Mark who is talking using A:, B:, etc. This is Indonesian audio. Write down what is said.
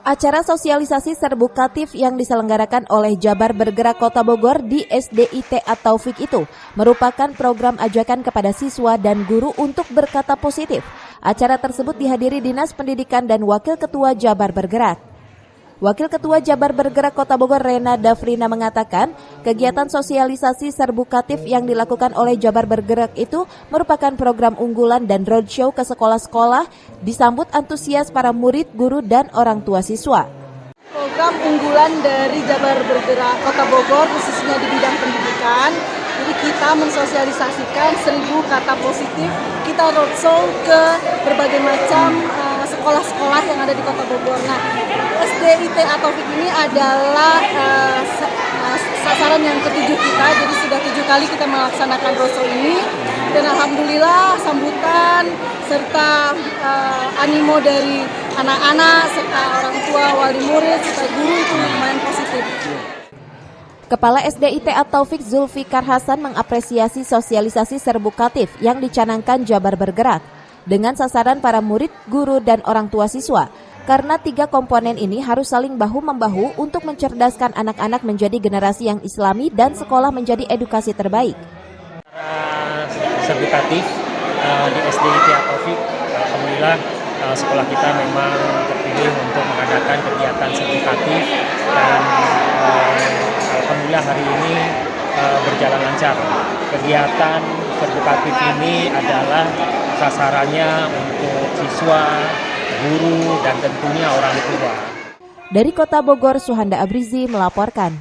A: Acara sosialisasi serbukatif yang diselenggarakan oleh Jabar Bergerak Kota Bogor di SDIT At-Taufik itu merupakan program ajakan kepada siswa dan guru untuk berkata positif. Acara tersebut dihadiri Dinas Pendidikan dan Wakil Ketua Jabar Bergerak. Wakil Ketua Jabar Bergerak Kota Bogor Rena Dafrina mengatakan, kegiatan sosialisasi serbukatif yang dilakukan oleh Jabar Bergerak itu merupakan program unggulan dan roadshow ke sekolah-sekolah, disambut antusias para murid, guru, dan orang tua siswa.
B: Program unggulan dari Jabar Bergerak Kota Bogor khususnya di bidang pendidikan, jadi kita mensosialisasikan 1000 kata positif, kita roadshow ke berbagai macam sekolah-sekolah yang ada di Kota Bogor. Nah, SDIT At-Taufik ini adalah sasaran yang ke-7 kita, jadi sudah 7 kali kita melaksanakan roadshow ini, dan alhamdulillah sambutan serta animo dari anak-anak serta orang tua, wali murid serta guru itu lumayan positif.
A: Kepala SDIT At-Taufik Zulfikar Hasan mengapresiasi sosialisasi serbukatif yang dicanangkan Jabar Bergerak dengan sasaran para murid, guru, dan orang tua siswa. Karena 3 komponen ini harus saling bahu-membahu untuk mencerdaskan anak-anak menjadi generasi yang islami dan sekolah menjadi edukasi terbaik.
C: Serbukatif di SDIT At-Taufik, alhamdulillah sekolah kita memang terpilih untuk mengadakan kegiatan serbukatif dan alhamdulillah hari ini berjalan lancar. Kegiatan serbukatif ini adalah sasarannya untuk siswa, guru, dan tentunya orang tua.
A: Dari Kota Bogor, Suhanda Abrizi melaporkan.